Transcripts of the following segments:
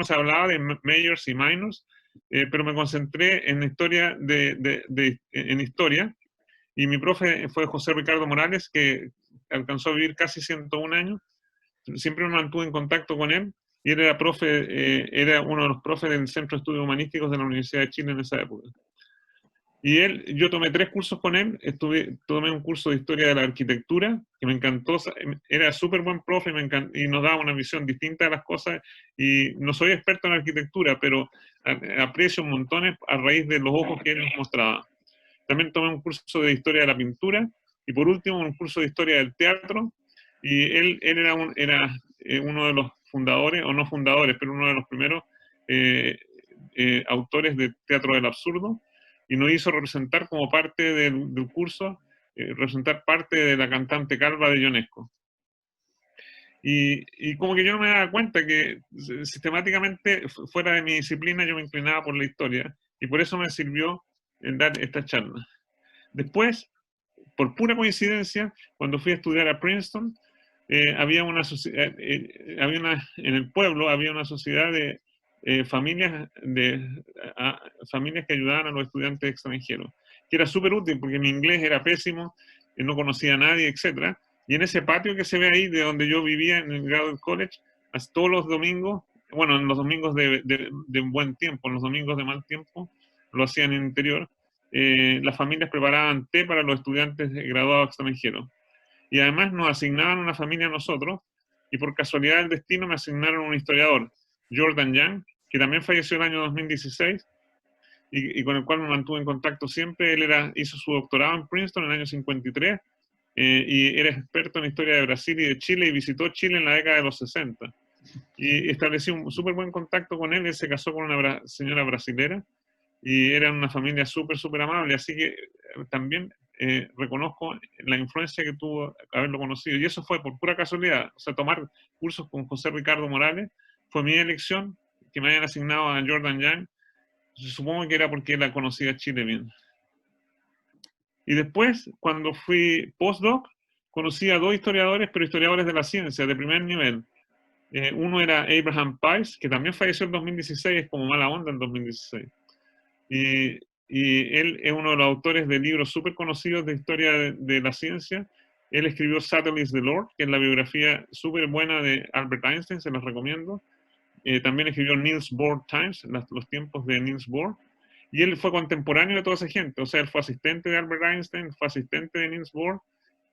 se hablaba de majors y minors, pero me concentré en historia, en historia, y mi profe fue José Ricardo Morales, que alcanzó a vivir casi 101 años. Siempre me mantuve en contacto con él, y él era profe, era uno de los profes del Centro de Estudios Humanísticos de la Universidad de Chile en esa época. Y yo tomé 3 cursos con él, tomé un curso de Historia de la Arquitectura, que me encantó, era súper buen profe y nos daba una visión distinta de las cosas, y no soy experto en arquitectura, pero aprecio un montón a raíz de los ojos que él nos mostraba. También tomé un curso de Historia de la Pintura, y por último un curso de Historia del Teatro, y él era uno de los fundadores, o no fundadores, pero uno de los primeros autores de Teatro del Absurdo, y nos hizo representar como parte del curso, representar parte de la cantante calva de Ionesco. Y como que yo no me daba cuenta que sistemáticamente, fuera de mi disciplina, yo me inclinaba por la historia, y por eso me sirvió en dar esta charla. Después, por pura coincidencia, cuando fui a estudiar a Princeton, había una sociedad, en el pueblo había una sociedad de familias que ayudaban a los estudiantes extranjeros, que era súper útil porque mi inglés era pésimo, no conocía a nadie, etc. Y en ese patio que se ve ahí, de donde yo vivía en el Graduate College, todos los domingos, bueno, en los domingos de buen tiempo, en los domingos de mal tiempo, lo hacían en el interior, las familias preparaban té para los estudiantes graduados extranjeros. Y además nos asignaban una familia a nosotros, y por casualidad del destino me asignaron un historiador, Jordan Young, que también falleció el año 2016, y con el cual me mantuve en contacto siempre. Él hizo su doctorado en Princeton en el año 53, y era experto en historia de Brasil y de Chile, y visitó Chile en la década de los 60. Y establecí un súper buen contacto con él. Él se casó con una señora brasilera, y era una familia súper, súper amable, así que también reconozco la influencia que tuvo haberlo conocido, y eso fue por pura casualidad. O sea, tomar cursos con José Ricardo Morales fue mi elección, que me hayan asignado a Jordan Young, supongo que era porque él conocía Chile bien. Y después, cuando fui postdoc, conocí a 2 historiadores, pero historiadores de la ciencia, de primer nivel. Uno era Abraham Pais, que también falleció en 2016, como mala onda en 2016. Y él es uno de los autores de libros súper conocidos de historia de la ciencia. Él escribió Satellites the Lord, que es la biografía súper buena de Albert Einstein, se las recomiendo. También escribió Niels Bohr Times, los tiempos de Niels Bohr. Y él fue contemporáneo de toda esa gente. O sea, él fue asistente de Albert Einstein, fue asistente de Niels Bohr,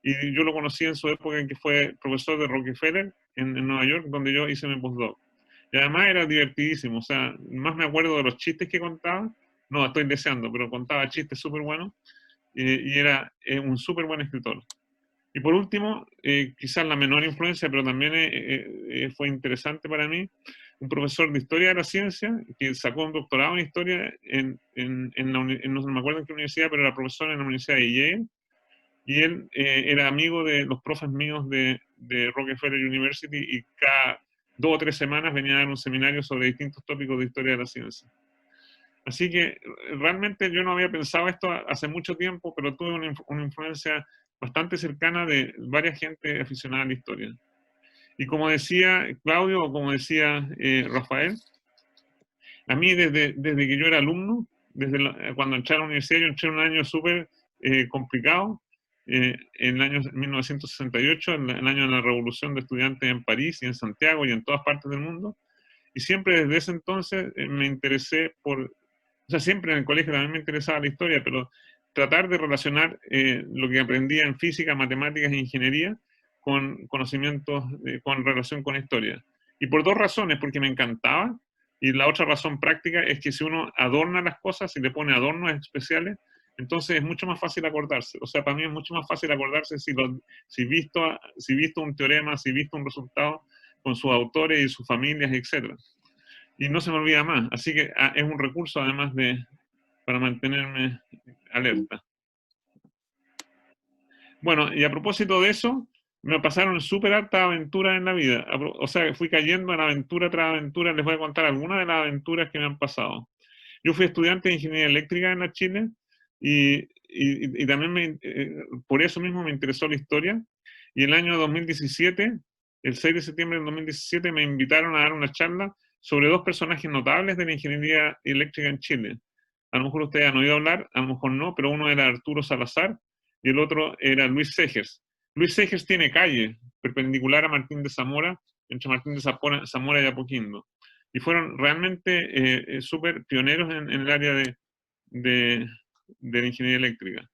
y yo lo conocí en su época en que fue profesor de Rockefeller en Nueva York, donde yo hice mi postdoc. Y además era divertidísimo. O sea, más me acuerdo de los chistes que contaba. No, estoy deseando, pero contaba chistes súper buenos, y era un súper buen escritor. Y por último, quizás la menor influencia, pero también fue interesante para mí, un profesor de Historia de la Ciencia, que sacó un doctorado en Historia no me acuerdo en qué universidad, pero era profesor en la Universidad de Yale, y él era amigo de los profes míos de Rockefeller University, y cada 2 o 3 semanas venía a dar un seminario sobre distintos tópicos de Historia de la Ciencia. Así que realmente yo no había pensado esto hace mucho tiempo, pero tuve una influencia bastante cercana de varias gente aficionada a la historia. Y como decía Claudio, o como decía Rafael, a mí desde que yo era alumno, cuando entré a la universidad, yo entré en un año súper complicado, en el año 1968, el año de la Revolución de Estudiantes en París y en Santiago y en todas partes del mundo. Y siempre desde ese entonces me interesé o sea, siempre en el colegio también me interesaba la historia, pero tratar de relacionar lo que aprendía en física, matemáticas e ingeniería con conocimientos, con relación con historia. Y por 2 razones, porque me encantaba, y la otra razón práctica es que si uno adorna las cosas y le pone adornos especiales, entonces es mucho más fácil acordarse. O sea, para mí es mucho más fácil acordarse si visto un teorema, si visto un resultado con sus autores y sus familias, etc. Y no se me olvida más. Así que es un recurso además para mantenerme alerta. Bueno, y a propósito de eso, me pasaron súper hartas aventuras en la vida. O sea, fui cayendo en aventura tras aventura. Les voy a contar algunas de las aventuras que me han pasado. Yo fui estudiante de ingeniería eléctrica en la Chile, y también por eso mismo me interesó la historia. Y el año 2017, el 6 de septiembre del 2017, me invitaron a dar una charla sobre dos personajes notables de la ingeniería eléctrica en Chile. A lo mejor ustedes han oído hablar, a lo mejor no, pero uno era Arturo Salazar y el otro era Luis Segers. Luis Segers tiene calle perpendicular a Martín de Zamora, entre Martín de Zamora y Apoquindo. Y fueron realmente súper pioneros en el área de la ingeniería eléctrica.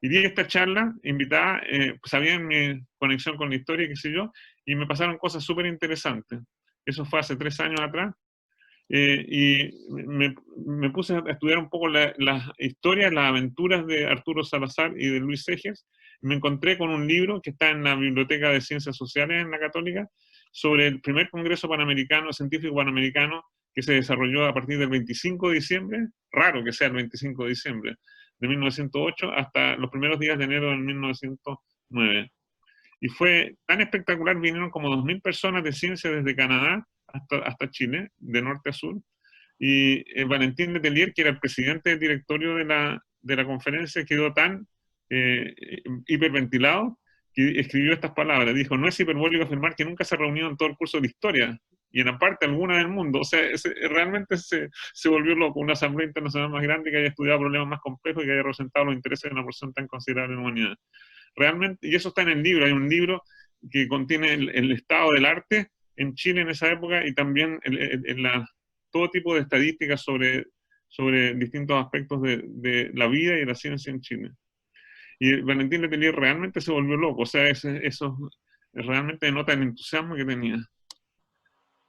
Y di esta charla invitada, sabían mi conexión con la historia, qué sé yo, y me pasaron cosas súper interesantes. Eso fue hace 3 años atrás. Y me puse a estudiar un poco las historias, las aventuras de Arturo Salazar y de Luis Segers. Me encontré con un libro que está en la Biblioteca de Ciencias Sociales en la Católica sobre el primer Congreso Panamericano, Científico Panamericano, que se desarrolló a partir del 25 de diciembre, raro que sea el 25 de diciembre, de 1908 hasta los primeros días de enero de 1909. Y fue tan espectacular, vinieron como 2.000 personas de ciencia desde Canadá hasta Chile, de norte a sur. Y Valentín Letelier, que era el presidente del directorio de la conferencia, quedó tan hiperventilado que escribió estas palabras. Dijo, no es hiperbólico afirmar que nunca se ha reunido en todo el curso de la historia, y en parte alguna del mundo. O sea, realmente se volvió loco. Una asamblea internacional más grande que haya estudiado problemas más complejos y que haya representado los intereses de una porción tan considerable de la humanidad. Realmente, y eso está en el libro, hay un libro que contiene el estado del arte en Chile en esa época y también todo tipo de estadísticas sobre distintos aspectos de la vida y de la ciencia en Chile. Y Valentín Letelier realmente se volvió loco, o sea, eso realmente denota el entusiasmo que tenía.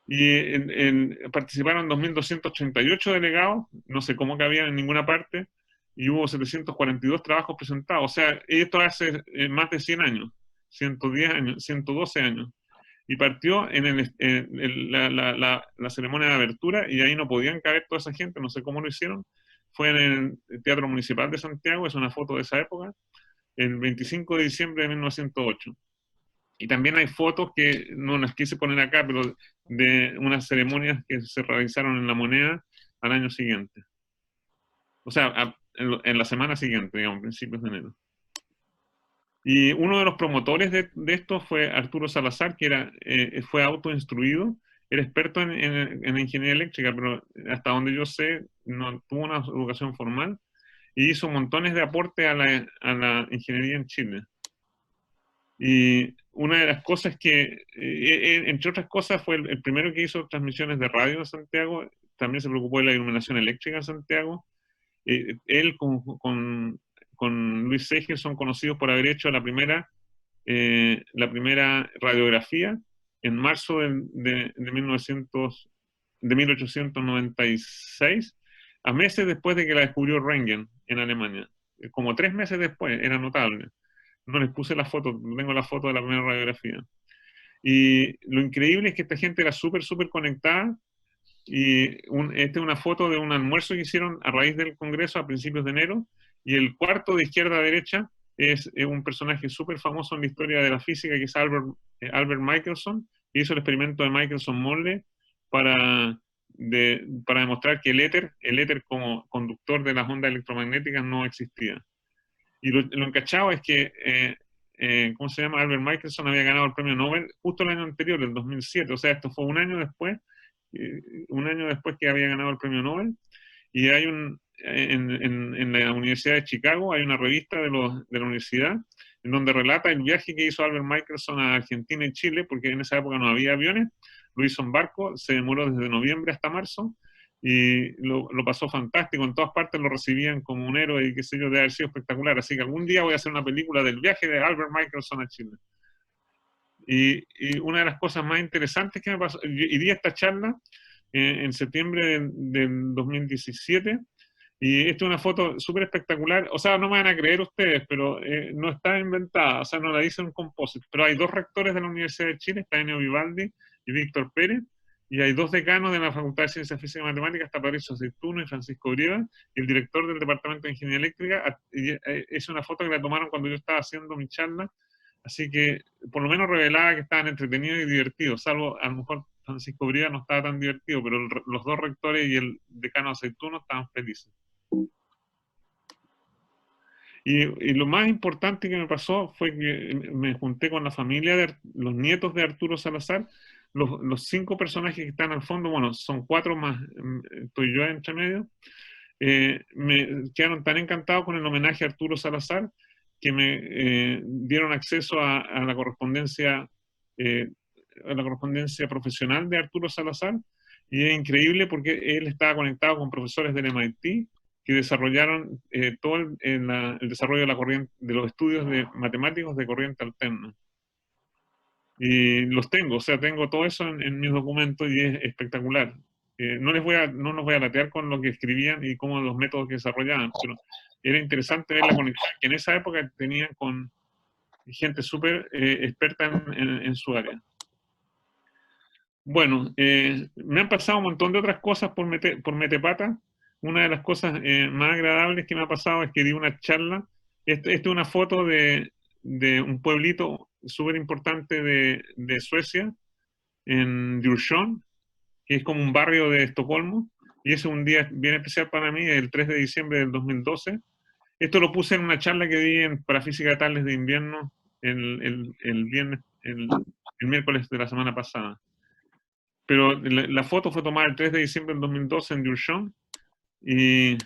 Y participaron 2.288 delegados, no sé cómo cabían en ninguna parte, y hubo 742 trabajos presentados. O sea, esto hace más de 100 años, 110 años, 112 años. Y partió en la ceremonia de abertura y ahí no podían caber toda esa gente, no sé cómo lo hicieron. Fue en el Teatro Municipal de Santiago, es una foto de esa época, el 25 de diciembre de 1908. Y también hay fotos que no las quise poner acá, pero de unas ceremonias que se realizaron en La Moneda al año siguiente. O sea, en la semana siguiente, digamos, principios de enero. Y uno de los promotores de esto fue Arturo Salazar, que fue autoinstruido, era experto en ingeniería eléctrica, pero hasta donde yo sé, no tuvo una educación formal, y hizo montones de aportes a la ingeniería en Chile. Y una de las cosas entre otras cosas, fue el primero que hizo transmisiones de radio en Santiago, también se preocupó de la iluminación eléctrica en Santiago. Él con Luis Segers son conocidos por haber hecho la primera radiografía en marzo de 1896, a meses después de que la descubrió Röntgen en Alemania. Como 3 meses después, era notable. No les puse la foto, tengo la foto de la primera radiografía. Y lo increíble es que esta gente era súper conectada. Y esta es una foto de un almuerzo que hicieron a raíz del Congreso a principios de enero. Y el cuarto de izquierda a derecha es un personaje súper famoso en la historia de la física, que es Albert Michelson, que hizo el experimento de Michelson-Morley para demostrar que el éter como conductor de las ondas electromagnéticas no existía. Y lo encachado es que, ¿cómo se llama? Albert Michelson había ganado el premio Nobel justo el año anterior, el 2007. O sea, esto fue un año después que había ganado el premio Nobel. Y hay en la Universidad de Chicago hay una revista de la universidad en donde relata el viaje que hizo Albert Michelson a Argentina y Chile, porque en esa época no había aviones. Lo hizo en barco, se demoró desde noviembre hasta marzo, y lo pasó fantástico. En todas partes lo recibían como un héroe y qué sé yo, de haber sido espectacular. Así que algún día voy a hacer una película del viaje de Albert Michelson a Chile. Y una de las cosas más interesantes que me pasó, y di esta charla en septiembre del 2017, y esta es una foto súper espectacular. O sea, no me van a creer ustedes, pero no está inventada, o sea, no la hice en composite. Pero hay 2 rectores de la Universidad de Chile, está Enio Vivaldi y Víctor Pérez, y hay 2 decanos de la Facultad de Ciencias Físicas y Matemáticas, está Patricio Aceituno y Francisco Grieva, y el director del Departamento de Ingeniería Eléctrica. Es una foto que la tomaron cuando yo estaba haciendo mi charla, así que por lo menos revelaba que estaban entretenidos y divertidos, salvo a lo mejor Francisco Grieva no estaba tan divertido, pero los 2 rectores y el decano Aceituno estaban felices. Y lo más importante que me pasó fue que me junté con la familia de los nietos de Arturo Salazar, los 5 personajes que están al fondo, bueno, son 4 más, estoy yo entre medio, me quedaron tan encantados con el homenaje a Arturo Salazar que me dieron acceso a la correspondencia profesional de Arturo Salazar, y es increíble porque él estaba conectado con profesores del MIT que desarrollaron todo el desarrollo de la corriente, de los estudios de matemáticos de corriente alterna. Y los tengo, o sea, tengo todo eso en mis documentos y es espectacular. No nos voy a latear con lo que escribían y cómo los métodos que desarrollaban, pero era interesante ver la conexión que en esa época tenían con gente súper experta en su área. Bueno, me han pasado un montón de otras cosas por Metepata. Una de las cosas más agradables que me ha pasado es que di una charla. Esta es una foto de un pueblito súper importante de Suecia, en Djursholm, que es como un barrio de Estocolmo, y ese es un día bien especial para mí, el 3 de diciembre del 2012. Esto lo puse en una charla que di para Física de Tardes de Invierno el miércoles de la semana pasada. Pero la foto fue tomada el 3 de diciembre del 2012 en Djursholm, y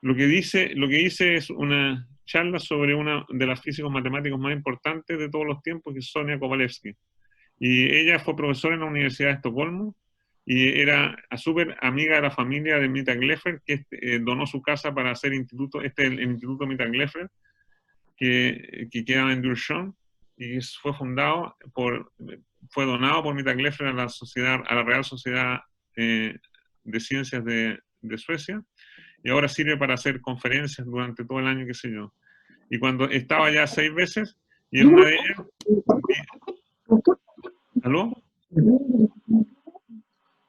lo que hice es una charla sobre una de las físicos matemáticos más importantes de todos los tiempos, que es Sonia Kowalewski. Y ella fue profesora en la Universidad de Estocolmo y era súper amiga de la familia de Mita Gleffer, que donó su casa para hacer instituto, el Instituto Mita Gleffer, que queda en Djursholm, y fue donado por Mita Gleffer a la Real Sociedad de Ciencias de Suecia, y ahora sirve para hacer conferencias durante todo el año, qué sé yo. Y cuando estaba ya 6 veces, y en una de ellas... ¿Aló?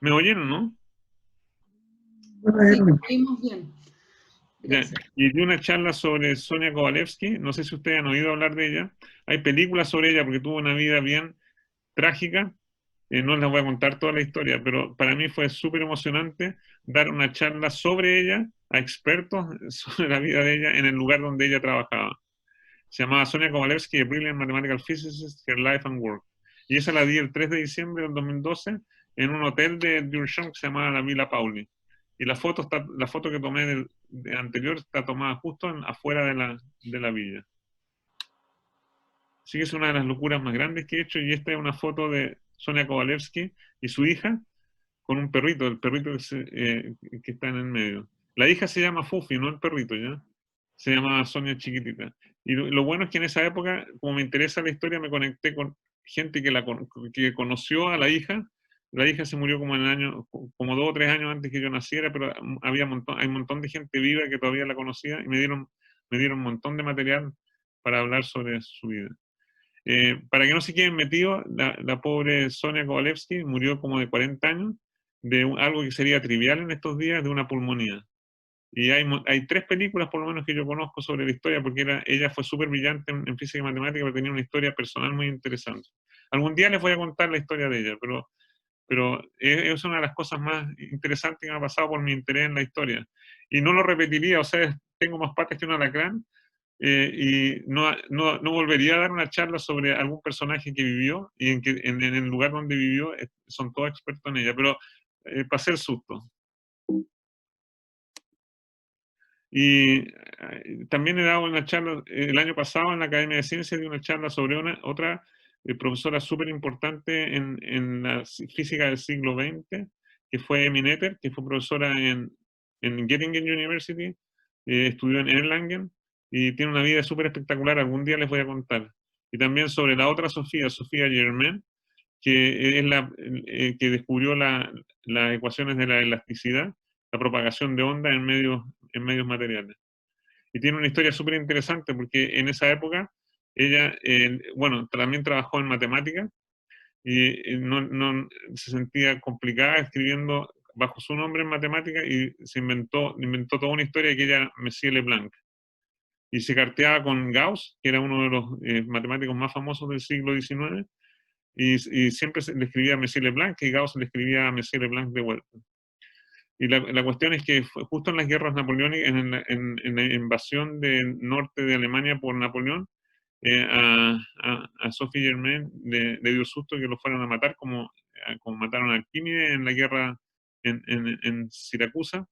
¿Me oyeron, no? Sí, oímos bien. Y di una charla sobre Sonia Kowalewski, no sé si ustedes han oído hablar de ella. Hay películas sobre ella porque tuvo una vida bien trágica. No les voy a contar toda la historia, pero para mí fue súper emocionante dar una charla sobre ella a expertos sobre la vida de ella en el lugar donde ella trabajaba. Se llamaba Sonia Kowalewski, A Brilliant Mathematical Physicist, Her Life and Work. Y esa la di el 3 de diciembre del 2012 en un hotel de Djursholm que se llamaba la Villa Pauli. Y la foto que tomé de anterior está tomada justo afuera de la villa. Así que es una de las locuras más grandes que he hecho, y esta es una foto de Sonia Kowalewski y su hija con un perrito, el perrito que está en el medio. La hija se llama Fufi, no el perrito, ¿ya? Se llama Sonia chiquitita. Y lo bueno es que en esa época, como me interesa la historia, me conecté con gente que conoció a la hija. La hija se murió como 2 o 3 años antes que yo naciera, pero hay un montón de gente viva que todavía la conocía, y me dieron un montón de material para hablar sobre su vida. Para que no se queden metidos, la pobre Sonia Kowalewski murió como de 40 años de algo que sería trivial en estos días, de una pulmonía. Y hay 3 películas por lo menos que yo conozco sobre la historia, porque ella fue súper brillante en física y matemática, pero tenía una historia personal muy interesante. Algún día les voy a contar la historia de ella, pero es una de las cosas más interesantes que me ha pasado por mi interés en la historia. Y no lo repetiría, o sea, tengo más patas que un alacrán, y no volvería a dar una charla sobre algún personaje que vivió, y en el lugar donde vivió son todos expertos en ella, pero pasé el susto. Y también he dado una charla, el año pasado en la Academia de Ciencias, di una charla sobre otra profesora súper importante en la física del siglo XX, que fue Emmy Noether, que fue profesora en Göttingen University, estudió en Erlangen, y tiene una vida súper espectacular, algún día les voy a contar. Y también sobre la otra Sofía Germain, que es que descubrió las ecuaciones de la elasticidad, la propagación de onda en medios materiales. Y tiene una historia súper interesante porque en esa época ella, bueno, también trabajó en matemáticas, y no se sentía complicada escribiendo bajo su nombre en matemáticas, y se inventó toda una historia que ella, Messier Leblanc. Y se carteaba con Gauss, que era uno de los matemáticos más famosos del siglo XIX, y siempre le escribía a Messier Leblanc, y Gauss le escribía a Messier Leblanc de vuelta. Y la cuestión es que justo en las guerras napoleónicas, en la invasión del norte de Alemania por Napoleón, a Sophie Germain le dio susto que lo fueran a matar, como mataron a Arquímedes en la guerra en Siracusa,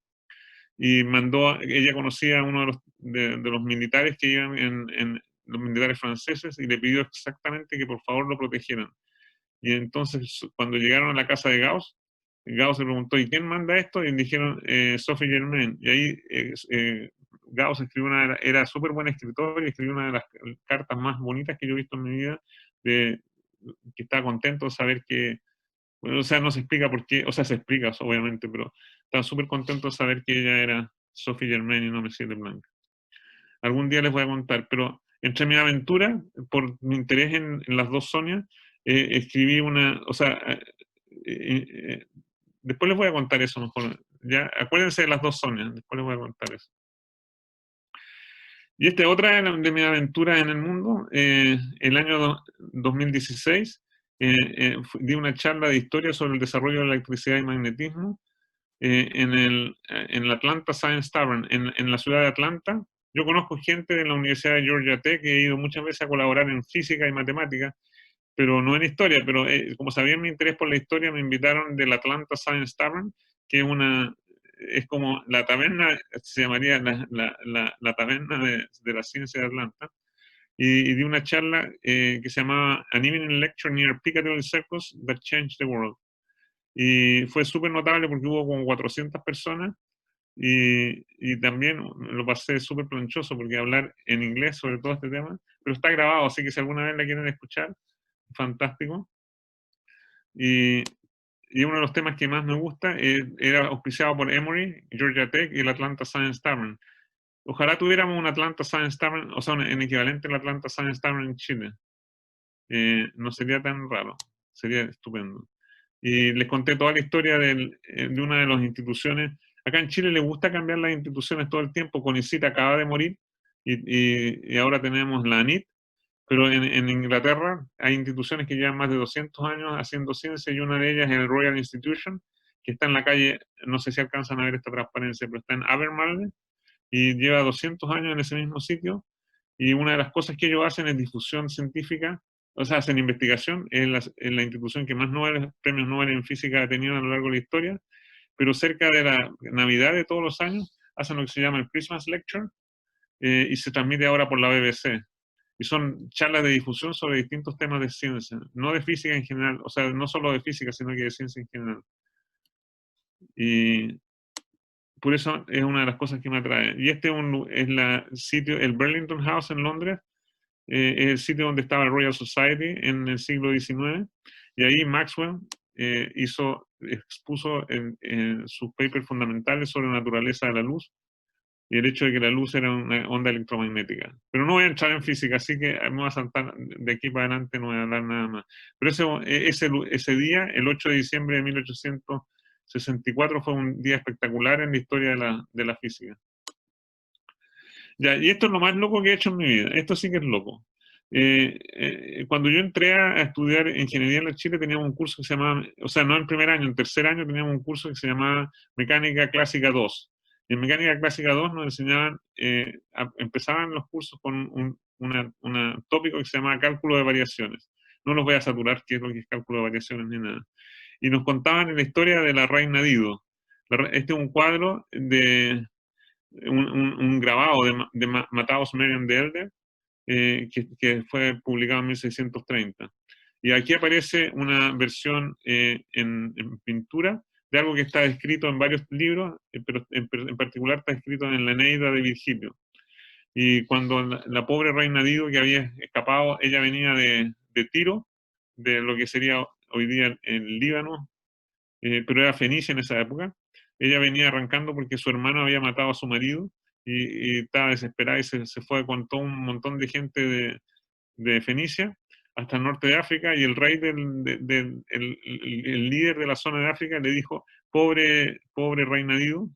y ella conocía a uno de los militares que iban los militares franceses, y le pidió exactamente que por favor lo protegieran. Y entonces, cuando llegaron a la casa de Gauss, Gauss le preguntó, ¿y quién manda esto? Y le dijeron, Sophie Germain. Y ahí Gauss escribió era súper buen escritor, y escribió una de las cartas más bonitas que yo he visto en mi vida, que estaba contento de saber que, bueno, o sea, no se explica por qué, o sea, se explica obviamente, pero estaba súper contento de saber que ella era Sophie Germain y no Messier Leblanc. Algún día les voy a contar, pero entre mi aventura, por mi interés en las dos Sonias, escribí o sea, después les voy a contar eso mejor. Ya, acuérdense de las dos Sonias, después les voy a contar eso. Y esta otra de mis aventuras en el mundo, el año 2016, di una charla de historia sobre el desarrollo de la electricidad y magnetismo en el Atlanta Science Tavern, en la ciudad de Atlanta. Yo conozco gente de la Universidad de Georgia Tech, que he ido muchas veces a colaborar en física y matemáticas, pero no en historia. Pero como sabían mi interés por la historia, me invitaron del Atlanta Science Tavern, que es como la taberna, se llamaría la taberna de la ciencia de Atlanta, y di una charla que se llamaba An Evening Lecture Near Piccadilly Circus That Changed the World. Y fue súper notable porque hubo como 400 personas, y también lo pasé súper planchoso porque hablar en inglés sobre todo este tema, pero está grabado, así que si alguna vez la quieren escuchar, fantástico. Y uno de los temas que más me gusta era auspiciado por Emory, Georgia Tech y el Atlanta Science Tavern. Ojalá tuviéramos un Atlanta Science Tavern, o sea, en equivalente al Atlanta Science Tavern en Chile. No sería tan raro, sería estupendo. Y les conté toda la historia de una de las instituciones. Acá en Chile les gusta cambiar las instituciones todo el tiempo. CONICIT acaba de morir, y ahora tenemos la ANIT, pero en Inglaterra hay instituciones que llevan más de 200 años haciendo ciencia, y una de ellas es el Royal Institution, que está en la calle, no sé si alcanzan a ver esta transparencia, pero está en Albemarle, y lleva 200 años en ese mismo sitio, y una de las cosas que ellos hacen es difusión científica, o sea, hacen investigación. Es la institución que más premios Nobel en física ha tenido a lo largo de la historia, pero cerca de la Navidad de todos los años hacen lo que se llama el Christmas Lecture, y se transmite ahora por la BBC. Y son charlas de difusión sobre distintos temas de ciencia, no de física en general, o sea, no solo de física, sino que de ciencia en general. Y por eso es una de las cosas que me atrae. Y este es sitio, el Burlington House en Londres, es el sitio donde estaba el Royal Society en el siglo XIX, y ahí Maxwell expuso sus papers fundamentales sobre la naturaleza de la luz y el hecho de que la luz era una onda electromagnética. Pero no voy a entrar en física, así que me voy a saltar de aquí para adelante, no voy a hablar nada más. Pero ese día, el 8 de diciembre de 1864, fue un día espectacular en la historia de la física. Ya, y esto es lo más loco que he hecho en mi vida. Esto sí que es loco. Cuando yo entré a estudiar ingeniería en la Chile, teníamos un curso que se llamaba, o sea, no en primer año, en tercer año teníamos un curso que se llamaba Mecánica Clásica 2. Y en Mecánica Clásica 2 nos enseñaban, empezaban los cursos con un tópico que se llamaba Cálculo de Variaciones. No los voy a saturar qué es lo que es cálculo de variaciones ni nada. Y nos contaban la historia de la reina Dido. Este es un cuadro de un grabado de Matthäus Merian de Elder, que fue publicado en 1630. Y aquí aparece una versión en pintura de algo que está escrito en varios libros, pero en particular está escrito en la Eneida de Virgilio. Y cuando la pobre reina Dido, que había escapado, ella venía de Tiro, de lo que sería hoy día el Líbano, pero era Fenicia en esa época. Ella venía arrancando porque su hermano había matado a su marido, y estaba desesperada, y se fue con todo un montón de gente de Fenicia hasta el norte de África, y el rey el líder de la zona de África le dijo: pobre reina Dido,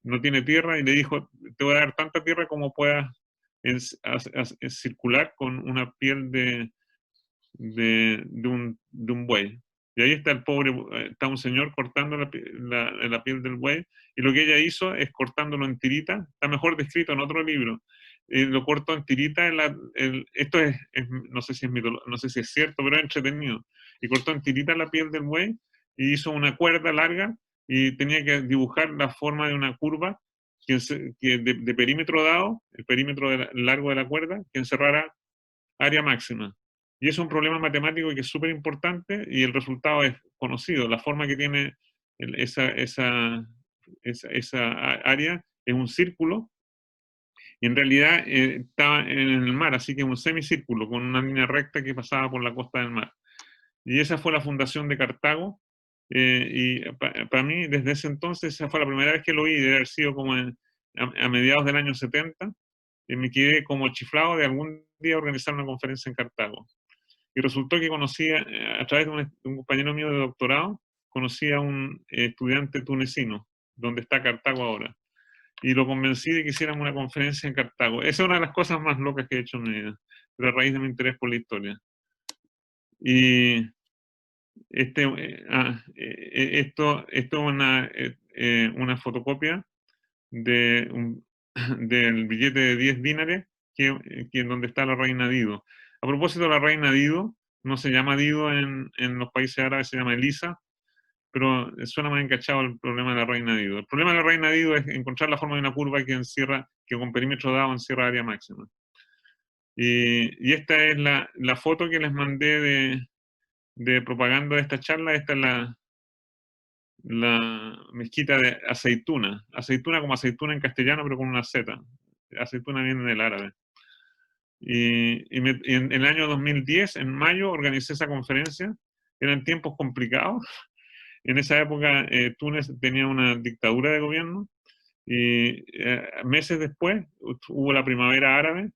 no tiene tierra, y le dijo: te voy a dar tanta tierra como puedas circular con una piel de un buey. Y ahí está está un señor cortando la piel del buey, y lo que ella hizo es cortándolo en tirita. Está mejor descrito en otro libro. lo cortó en tirita. Esto no sé si no sé si es cierto, pero es entretenido. Y cortó en tirita la piel del buey y hizo una cuerda larga y tenía que dibujar la forma de una curva de perímetro dado, el perímetro largo de la cuerda, que encerrara área máxima. Y es un problema matemático que es súper importante y el resultado es conocido. La forma que tiene esa área es un círculo y en realidad estaba en el mar, así que es un semicírculo con una línea recta que pasaba por la costa del mar. Y esa fue la fundación de Cartago. Y para mí, desde ese entonces, esa fue la primera vez que lo vi, debe haber sido como a mediados del año 70, y me quedé como chiflado de algún día organizar una conferencia en Cartago. Y resultó que conocía, a través de un compañero mío de doctorado, conocí a un estudiante tunecino, donde está Cartago ahora. Y lo convencí de que hiciéramos una conferencia en Cartago. Esa es una de las cosas más locas que he hecho en mi vida, pero a raíz de mi interés por la historia. Y esto es una fotocopia del billete de 10 dinares, que donde está la reina Dido. A propósito, la reina Dido no se llama Dido en los países árabes, se llama Elisa, pero suena más encachado el problema de la reina Dido. El problema de la reina Dido es encontrar la forma de una curva que con perímetro dado encierra área máxima. Y esta es la foto que les mandé de propaganda de esta charla. Esta es la mezquita de Aceituna. Aceituna como aceituna en castellano, pero con una Z. Aceituna viene del árabe. Y en el año 2010, en mayo, organicé esa conferencia. Eran tiempos complicados. En esa época, Túnez tenía una dictadura de gobierno. Y meses después hubo la primavera árabe.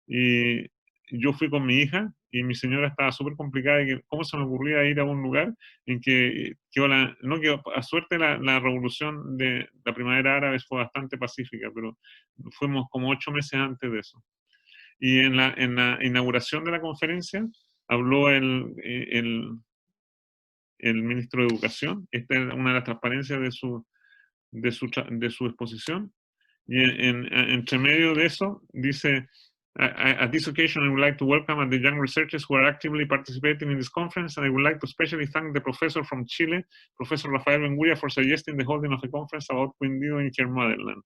Y yo fui con mi hija y mi señora estaba súper complicada de que cómo se me ocurría ir a un lugar en que a suerte la revolución de la primavera árabe fue bastante pacífica, pero fuimos como 8 meses antes de eso. Y en la inauguración de la conferencia habló el ministro de Educación. Esta es una de las transparencias de su exposición. Y entre medio de eso dice: At this occasion, I would like to welcome the young researchers who are actively participating in this conference, and I would like to especially thank the professor from Chile, Professor Rafael Benguia, for suggesting the holding of a conference about Queen Dido in her motherland.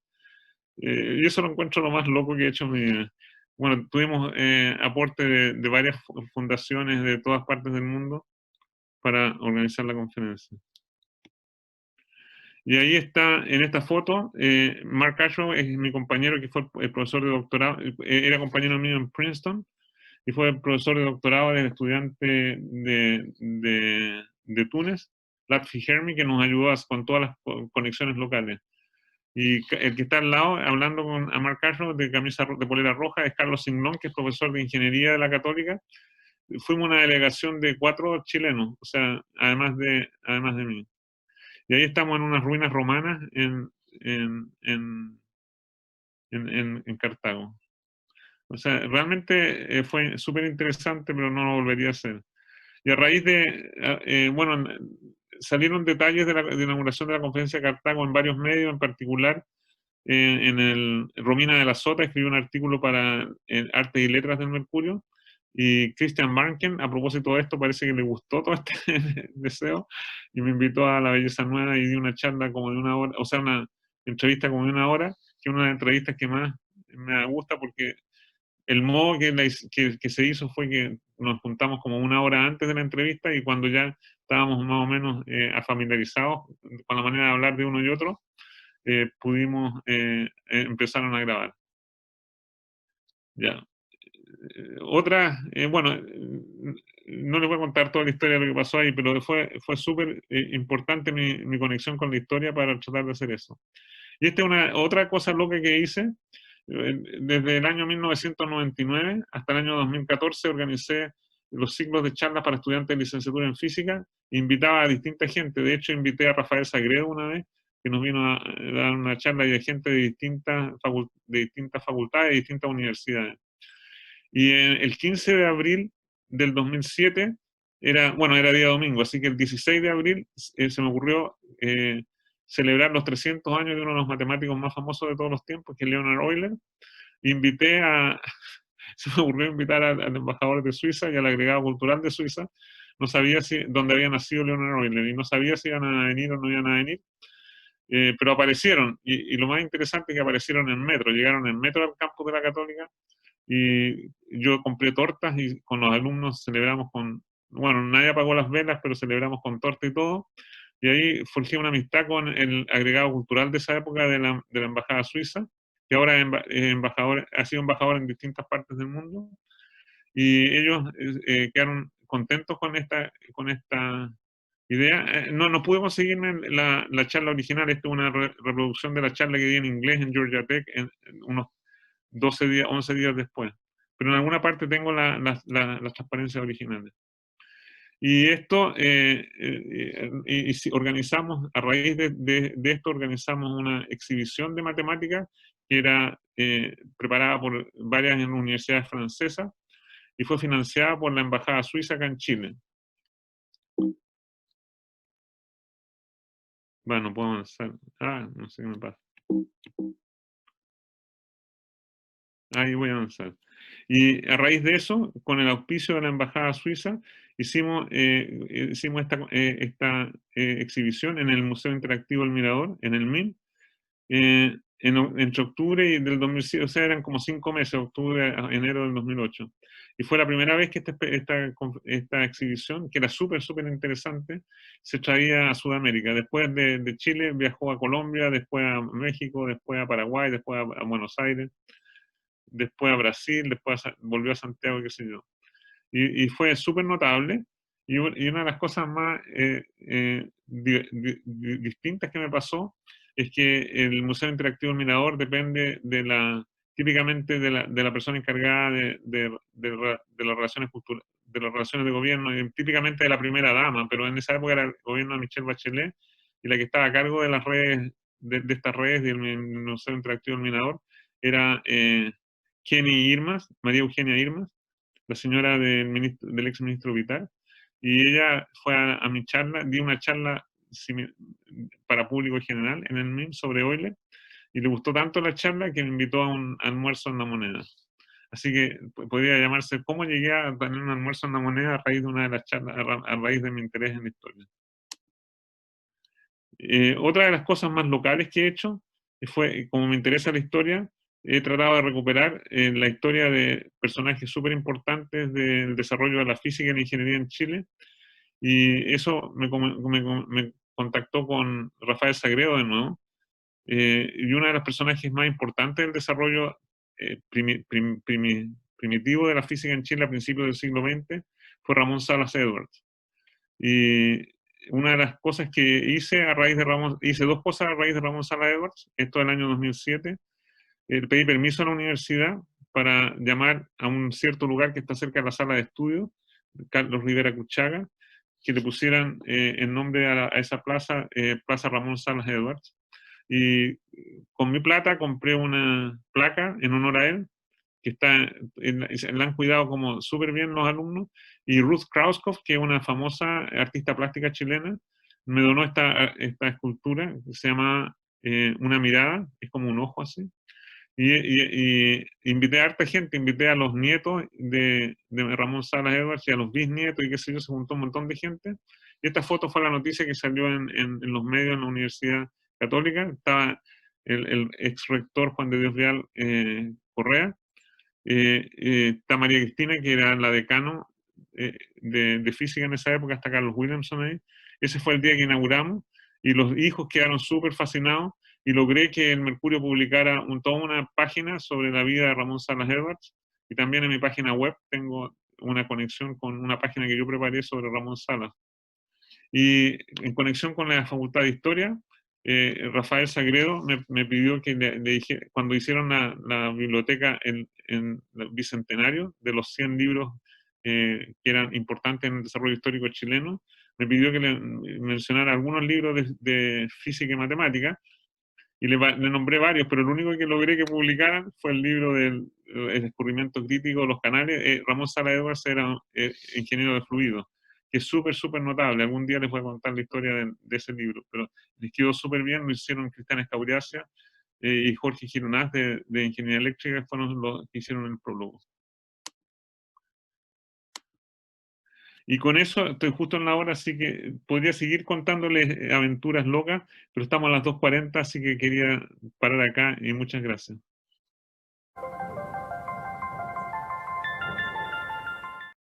Y eso lo encuentro lo más loco que he hecho en mi vida. Bueno, tuvimos aporte de varias fundaciones de todas partes del mundo para organizar la conferencia. Y ahí está, en esta foto, Mark Ashrow es mi compañero que fue el profesor de doctorado, era compañero mío en Princeton, y fue el profesor de doctorado del estudiante de Túnez, Latfi Hermi, que nos ayudó con todas las conexiones locales. Y el que está al lado, hablando a Mark Ashrow, de camisa de polera roja, es Carlos Singlón, que es profesor de Ingeniería de la Católica. Fuimos una delegación de 4 chilenos, o sea, además de mí. Y ahí estamos en unas ruinas romanas en Cartago. O sea, realmente fue súper interesante, pero no lo volvería a hacer. Y a raíz bueno, salieron detalles de la inauguración de la conferencia de Cartago en varios medios, en particular Romina de la Sota escribió un artículo para Artes y Letras del Mercurio, y Christian Barnken, a propósito de esto, parece que le gustó todo este deseo y me invitó a La Belleza Nueva y di una charla como de 1 hora, o sea, una entrevista como de 1 hora, que es una de las entrevistas que más me gusta, porque el modo que se hizo fue que nos juntamos como 1 hora antes de la entrevista, y cuando ya estábamos más o menos familiarizados con la manera de hablar de uno y otro, pudimos empezaron a grabar. Ya. Bueno, no les voy a contar toda la historia de lo que pasó ahí, pero fue súper importante mi conexión con la historia para tratar de hacer eso. Y esta es otra cosa loca que hice. Desde el año 1999 hasta el año 2014 organicé los ciclos de charlas para estudiantes de licenciatura en física. Invitaba a distinta gente. De hecho, invité a Rafael Sagredo una vez, que nos vino a dar una charla, y de gente de distintas facultades, de distintas universidades. Y el 15 de abril del 2007, era día domingo, así que el 16 de abril se me ocurrió celebrar los 300 años de uno de los matemáticos más famosos de todos los tiempos, que es Leonard Euler, invité se me ocurrió invitar al embajador de Suiza y al agregado cultural de Suiza. No sabía dónde había nacido Leonard Euler, y no sabía si iban a venir o no iban a venir. Pero aparecieron, y lo más interesante es que aparecieron en metro, llegaron en metro al campus de la Católica, y yo compré tortas y con los alumnos celebramos bueno, nadie apagó las velas, pero celebramos con torta y todo, y ahí forjé una amistad con el agregado cultural de esa época de la Embajada Suiza, que ahora ha sido embajador en distintas partes del mundo, y ellos quedaron contentos con esta idea. No pude conseguirme la charla original. Esta es una reproducción de la charla que di en inglés en Georgia Tech unos 12 días, 11 días después. Pero en alguna parte tengo las transparencias originales. Y esto, si organizamos, a raíz de esto, organizamos una exhibición de matemáticas que era preparada por varias universidades francesas y fue financiada por la Embajada Suiza acá en Chile. Bueno, no puedo avanzar. No sé qué me pasa. Ahí voy a avanzar. Y a raíz de eso, con el auspicio de la Embajada Suiza, hicimos esta exhibición en el Museo Interactivo El Mirador, en el MIM, entre octubre y del 2007, o sea, eran como 5 meses, octubre a enero del 2008. Y fue la primera vez que esta exhibición, que era súper interesante, se traía a Sudamérica. Después de Chile viajó a Colombia, después a México, después a Paraguay, después a Buenos Aires, después a Brasil, después volvió a Santiago, qué sé yo. Y fue súper notable. Y una de las cosas más distintas que me pasó es que el Museo Interactivo del Mirador depende típicamente de la persona encargada de las relaciones culturales, de las relaciones de gobierno, y típicamente de la primera dama, pero en esa época era el gobierno de Michelle Bachelet, y la que estaba a cargo de las redes, de estas redes del Museo Interactivo del Mirador, era Jenny Irmas, María Eugenia Irmas, la señora del ex ministro Vital, y ella fue a mi charla, di una charla para público general en el MIM sobre Euler, y le gustó tanto la charla que me invitó a un almuerzo en La Moneda. Así que podría llamarse ¿Cómo llegué a tener un almuerzo en La Moneda? A raíz de una de las charlas, a raíz de mi interés en la historia. Otra de las cosas más locales que he hecho fue, como me interesa la historia, he tratado de recuperar la historia de personajes súper importantes del desarrollo de la física y la ingeniería en Chile, y eso me contactó con Rafael Sagredo de nuevo, y uno de los personajes más importantes del desarrollo primitivo de la física en Chile a principios del siglo XX fue Ramón Salas Edwards. Y una de las cosas que hice hice dos cosas a raíz de Ramón Salas Edwards, esto del año 2007, pedí permiso a la universidad para llamar a un cierto lugar que está cerca de la sala de estudio, Carlos Rivera Cuchaga, que le pusieran en nombre a esa plaza, Plaza Ramón Salas Edwards. Y con mi plata compré una placa en honor a él, que la han cuidado como súper bien los alumnos, y Ruth Krauskopf, que es una famosa artista plástica chilena, me donó esta escultura que se llama Una mirada, es como un ojo así, y invité a harta gente, invité a los nietos de Ramón Salas Edwards y a los bisnietos y qué sé yo, se juntó un montón de gente, y esta foto fue la noticia que salió en los medios en la Universidad Católica. Estaba el ex rector Juan de Dios Real Correa, está María Cristina, que era la decano de física en esa época, hasta Carlos Williamson ahí. Ese fue el día que inauguramos, y los hijos quedaron súper fascinados, y logré que el Mercurio publicara toda una página sobre la vida de Ramón Salas Edwards, y también en mi página web tengo una conexión con una página que yo preparé sobre Ramón Salas. Y en conexión con la Facultad de Historia, Rafael Sagredo me pidió que le dije, cuando hicieron la biblioteca en el Bicentenario de los 100 libros que eran importantes en el desarrollo histórico chileno, me pidió que le mencionara algunos libros de física y matemática, y le nombré varios, pero el único que logré que publicaran fue el libro del descubrimiento crítico de los canales. Ramón Salas Edwards era ingeniero de fluidos, que es súper notable. Algún día les voy a contar la historia de ese libro, pero les quedó súper bien, lo hicieron Cristian Escauriacia, y Jorge Gironaz de Ingeniería Eléctrica fueron los que hicieron el prólogo. Y con eso estoy justo en la hora, así que podría seguir contándoles aventuras locas, pero estamos a las 2:40, así que quería parar acá y muchas gracias.